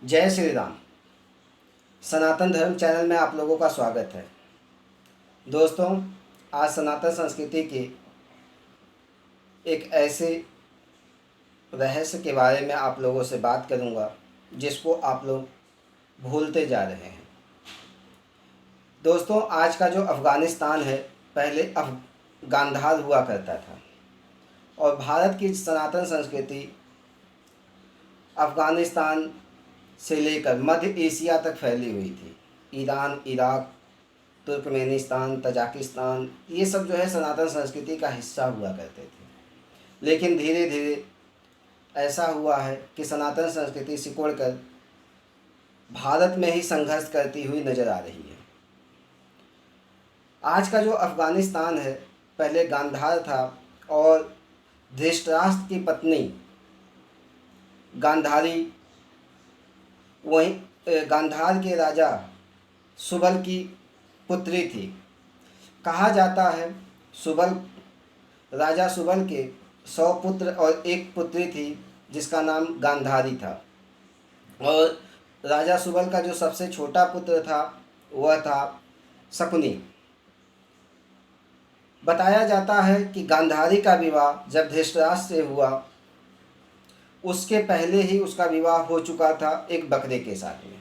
जय श्री राम। सनातन धर्म चैनल में आप लोगों का स्वागत है। दोस्तों, आज सनातन संस्कृति के एक ऐसे रहस्य के बारे में आप लोगों से बात करूंगा जिसको आप लोग भूलते जा रहे हैं। दोस्तों, आज का जो अफ़गानिस्तान है, पहले गांधार हुआ करता था और भारत की सनातन संस्कृति अफ़गानिस्तान से लेकर मध्य एशिया तक फैली हुई थी। ईरान, इराक, तुर्कमेनिस्तान, तजाकिस्तान, ये सब जो है सनातन संस्कृति का हिस्सा हुआ करते थे। लेकिन धीरे धीरे ऐसा हुआ है कि सनातन संस्कृति सिकुड़ कर भारत में ही संघर्ष करती हुई नज़र आ रही है। आज का जो अफ़गानिस्तान है, पहले गांधार था और धृतराष्ट्र की पत्नी गांधारी, वहीं गांधार के राजा सुबल की पुत्री थी। कहा जाता है राजा सुबल के 100 पुत्र और एक पुत्री थी जिसका नाम गांधारी था। और राजा सुबल का जो सबसे छोटा पुत्र था वह था शकुनी। बताया जाता है कि गांधारी का विवाह जब धृतराष्ट्र से हुआ, उसके पहले ही उसका विवाह हो चुका था एक बकरे के साथ में,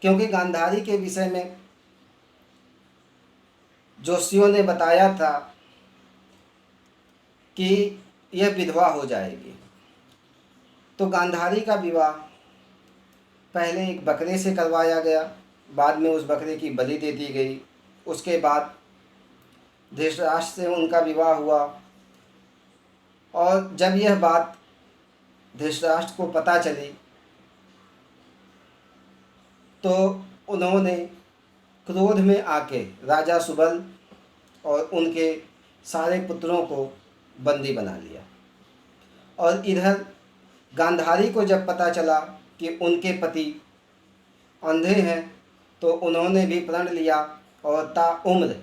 क्योंकि गांधारी के विषय में जोशियों ने बताया था कि यह विधवा हो जाएगी। तो गांधारी का विवाह पहले एक बकरे से करवाया गया, बाद में उस बकरे की बलि दे दी गई। उसके बाद धृतराष्ट्र से उनका विवाह हुआ और जब यह बात धृतराष्ट्र को पता चली तो उन्होंने क्रोध में आके राजा सुबल और उनके सारे पुत्रों को बंदी बना लिया। और इधर गांधारी को जब पता चला कि उनके पति अंधे हैं तो उन्होंने भी प्रण लिया और ताउम्र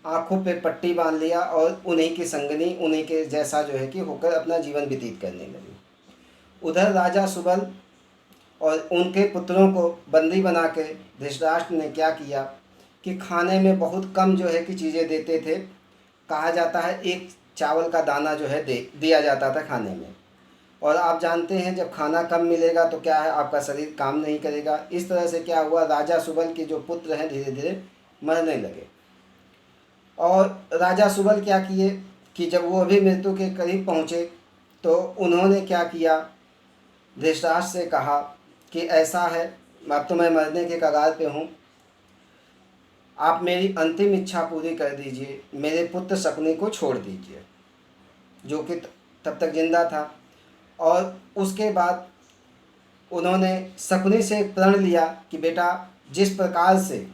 आँखों पे पट्टी बांध लिया और उन्हीं की संगनी, उन्हीं के जैसा जो है कि होकर अपना जीवन व्यतीत करने लगी। उधर राजा सुबल और उनके पुत्रों को बंदी बना के धृतराष्ट्र ने क्या किया कि खाने में बहुत कम जो है कि चीज़ें देते थे। कहा जाता है एक चावल का दाना जो है दिया जाता था खाने में। और आप जानते हैं जब खाना कम मिलेगा तो क्या है, आपका शरीर काम नहीं करेगा। इस तरह से क्या हुआ, राजा सुबल के जो पुत्र हैं धीरे धीरे मरने लगे। और राजा सुबल क्या किए कि जब वो अभी मृत्यु के करीब पहुँचे तो उन्होंने क्या किया, धृतराष्ट्र से कहा कि ऐसा है, अब तो मैं मरने के कगार पे हूँ, आप मेरी अंतिम इच्छा पूरी कर दीजिए, मेरे पुत्र शकुनी को छोड़ दीजिए, जो कि तब तक जिंदा था। और उसके बाद उन्होंने शकुनी से प्रण लिया कि बेटा, जिस प्रकार से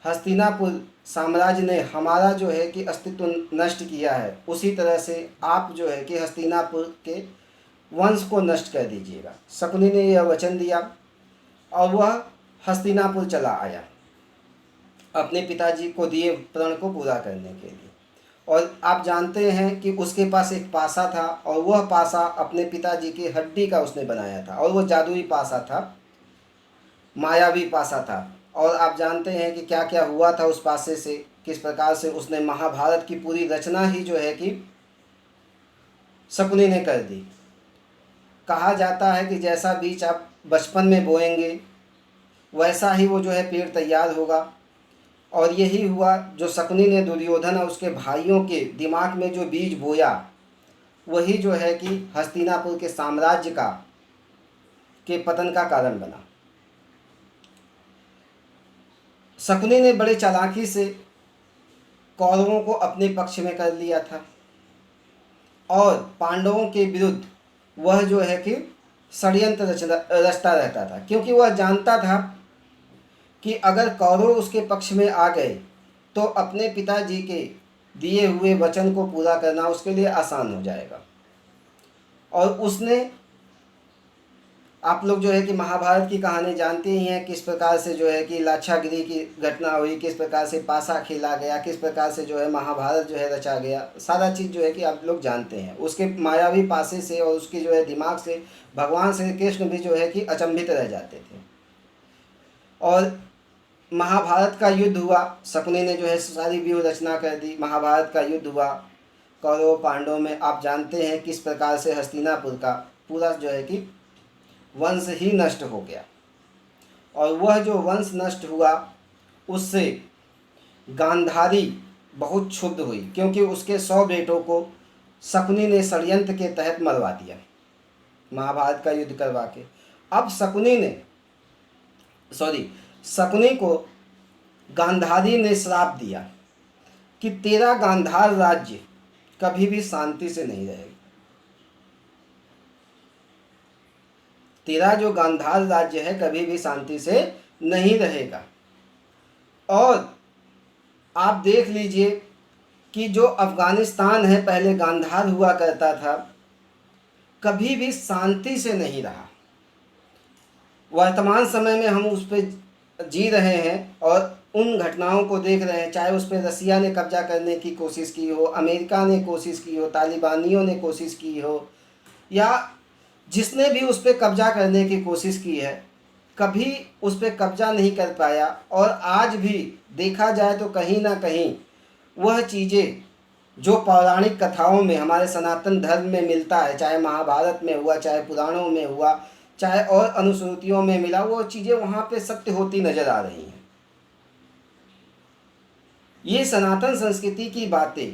हस्तिनापुर साम्राज्य ने हमारा जो है कि अस्तित्व नष्ट किया है, उसी तरह से आप जो है कि हस्तिनापुर के वंश को नष्ट कर दीजिएगा। शकुनी ने यह वचन दिया और वह हस्तिनापुर चला आया अपने पिताजी को दिए प्रण को पूरा करने के लिए। और आप जानते हैं कि उसके पास एक पासा था और वह पासा अपने पिताजी की हड्डी का उसने बनाया था और वह जादुई पासा था, मायावी पासा था। और आप जानते हैं कि क्या क्या हुआ था उस पासे से, किस प्रकार से उसने महाभारत की पूरी रचना ही जो है कि शकुनी ने कर दी। कहा जाता है कि जैसा बीज आप बचपन में बोएंगे वैसा ही वो जो है पेड़ तैयार होगा। और यही हुआ, जो शकुनी ने दुर्योधन और उसके भाइयों के दिमाग में जो बीज बोया वही जो है कि हस्तिनापुर के साम्राज्य के पतन का कारण बना। शकुनी ने बड़े चालाकी से कौरवों को अपने पक्ष में कर लिया था और पांडवों के विरुद्ध वह जो है कि षड्यंत्र रचता रहता था, क्योंकि वह जानता था कि अगर कौरव उसके पक्ष में आ गए तो अपने पिताजी के दिए हुए वचन को पूरा करना उसके लिए आसान हो जाएगा। और उसने आप लोग जो है कि महाभारत की कहानी जानते ही हैं, किस प्रकार से जो है कि लाक्षागृह की घटना हुई, किस प्रकार से पासा खेला गया, किस प्रकार से जो है महाभारत जो है रचा गया, सारा चीज़ जो है कि आप लोग जानते हैं। उसके मायावी पासे से और उसके जो है दिमाग से भगवान श्री कृष्ण भी जो है कि अचंभित रह जाते थे। और महाभारत का युद्ध हुआ, शकुनी ने जो है सारी व्यूह रचना कर दी, महाभारत का युद्ध हुआ कौरव पांडवों में। आप जानते हैं किस प्रकार से हस्तिनापुर का पूरा जो है कि वंश ही नष्ट हो गया। और वह जो वंश नष्ट हुआ उससे गांधारी बहुत क्षुब्ध हुई, क्योंकि उसके 100 बेटों को शकुनी ने षड्यंत्र के तहत मरवा दिया महाभारत का युद्ध करवा के। अब शकुनी को गांधारी ने श्राप दिया कि तेरा गांधार राज्य कभी भी शांति से नहीं रहेगा, तेरा जो गांधार राज्य है कभी भी शांति से नहीं रहेगा। और आप देख लीजिए कि जो अफ़गानिस्तान है पहले गांधार हुआ करता था, कभी भी शांति से नहीं रहा। वर्तमान समय में हम उस पर जी रहे हैं और उन घटनाओं को देख रहे हैं, चाहे उस पर रसिया ने कब्जा करने की कोशिश की हो, अमेरिका ने कोशिश की हो, तालिबानियों ने कोशिश की हो, या जिसने भी उस पर कब्जा करने की कोशिश की है, कभी उस पर कब्जा नहीं कर पाया। और आज भी देखा जाए तो कहीं ना कहीं वह चीज़ें जो पौराणिक कथाओं में हमारे सनातन धर्म में मिलता है, चाहे महाभारत में हुआ, चाहे पुराणों में हुआ, चाहे और अनुश्रुतियों में मिला, वो चीज़ें वहाँ पे सत्य होती नज़र आ रही हैं। ये सनातन संस्कृति की बातें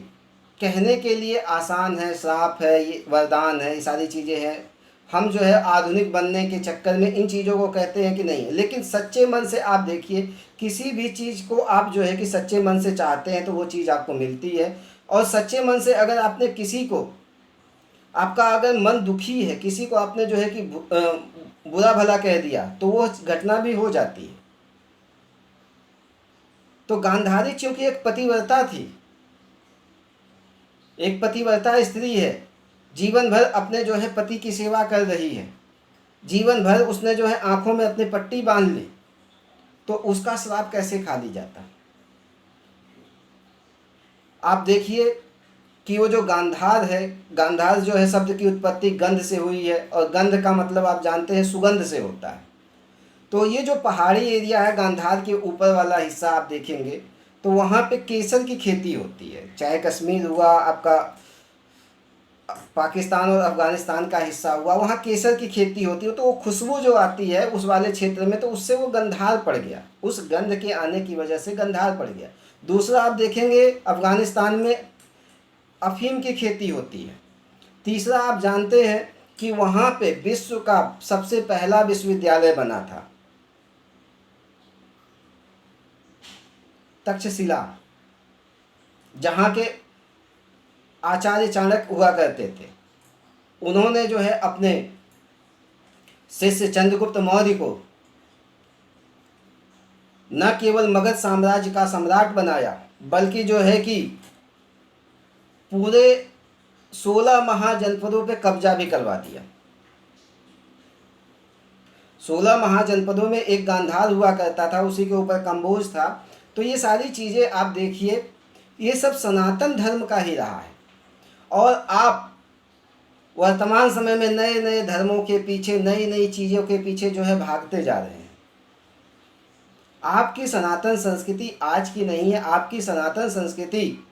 कहने के लिए आसान है, श्राप है, ये वरदान है, ये सारी चीज़ें हैं। हम जो है आधुनिक बनने के चक्कर में इन चीज़ों को कहते हैं कि नहीं, लेकिन सच्चे मन से आप देखिए, किसी भी चीज़ को आप जो है कि सच्चे मन से चाहते हैं तो वो चीज़ आपको मिलती है। और सच्चे मन से अगर आपने किसी को, आपका अगर मन दुखी है, किसी को आपने जो है कि बुरा भला कह दिया, तो वो घटना भी हो जाती है। तो गांधारी चूंकि एक पतिव्रता थी, एक पतिव्रता स्त्री है, जीवन भर अपने जो है पति की सेवा कर रही है, जीवन भर उसने जो है आंखों में अपनी पट्टी बांध ली, तो उसका श्राप कैसे खा ली जाता। आप देखिए कि वो जो गांधार है, गांधार जो है शब्द की उत्पत्ति गंध से हुई है, और गंध का मतलब आप जानते हैं सुगंध से होता है। तो ये जो पहाड़ी एरिया है गांधार के ऊपर वाला हिस्सा आप देखेंगे तो वहाँ पे केसर की खेती होती है। चाहे कश्मीर हुआ, आपका पाकिस्तान और अफ़गानिस्तान का हिस्सा हुआ, वहाँ केसर की खेती होती है। तो वो खुशबू जो आती है उस वाले क्षेत्र में, तो उससे वो गंधार पड़ गया, उस गंध के आने की वजह से गंधार पड़ गया। दूसरा आप देखेंगे अफ़गानिस्तान में अफीम की खेती होती है। तीसरा आप जानते हैं कि वहाँ पे विश्व का सबसे पहला विश्वविद्यालय बना था, तक्षशिला, जहाँ के आचार्य चाणक्य हुआ करते थे। उन्होंने जो है अपने शिष्य चंद्रगुप्त मौर्य को न केवल मगध साम्राज्य का सम्राट बनाया, बल्कि जो है कि पूरे 16 महाजनपदों पे कब्जा भी करवा दिया। 16 महाजनपदों में एक गांधार हुआ करता था, उसी के ऊपर कंबोज था। तो ये सारी चीज़ें आप देखिए, ये सब सनातन धर्म का ही रहा है। और आप वर्तमान समय में नए नए धर्मों के पीछे, नई नई चीज़ों के पीछे जो है भागते जा रहे हैं। आपकी सनातन संस्कृति आज की नहीं है। आपकी सनातन संस्कृति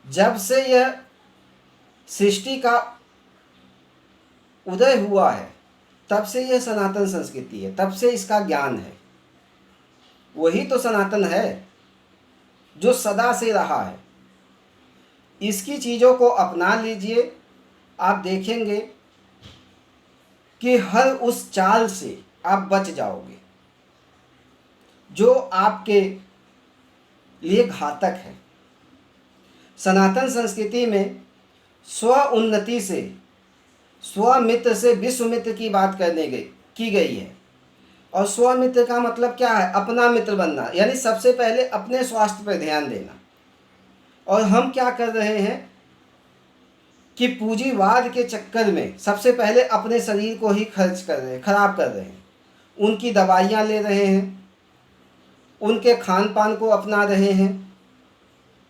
जब से यह सृष्टि का उदय हुआ है तब से यह सनातन संस्कृति है, तब से इसका ज्ञान है। वही तो सनातन है जो सदा से रहा है। इसकी चीज़ों को अपना लीजिए, आप देखेंगे कि हर उस चाल से आप बच जाओगे जो आपके लिए घातक है। सनातन संस्कृति में स्व उन्नति से, स्वमित्र से विश्वमित्र की बात की गई है। और स्वमित्र का मतलब क्या है? अपना मित्र बनना, यानी सबसे पहले अपने स्वास्थ्य पर ध्यान देना। और हम क्या कर रहे हैं? कि पूंजीवाद के चक्कर में सबसे पहले अपने शरीर को ही खराब कर रहे हैं। उनकी दवाइयाँ ले रहे हैं, उनके खान पान को अपना रहे हैं।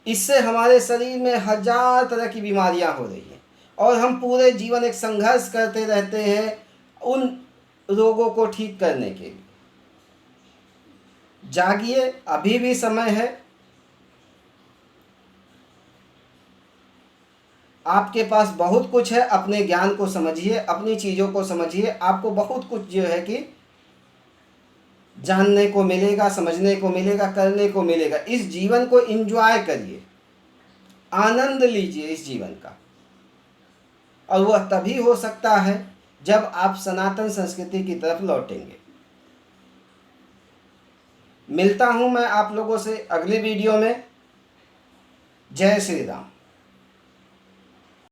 इससे हमारे शरीर में हजार तरह की बीमारियां हो रही हैं और हम पूरे जीवन एक संघर्ष करते रहते हैं उन रोगों को ठीक करने के लिए। जागिए, अभी भी समय है। आपके पास बहुत कुछ है, अपने ज्ञान को समझिए, अपनी चीज़ों को समझिए। आपको बहुत कुछ जो है कि जानने को मिलेगा, समझने को मिलेगा, करने को मिलेगा। इस जीवन को एंजॉय करिए, आनंद लीजिए इस जीवन का। और वह तभी हो सकता है जब आप सनातन संस्कृति की तरफ लौटेंगे। मिलता हूं मैं आप लोगों से अगली वीडियो में। जय श्री राम।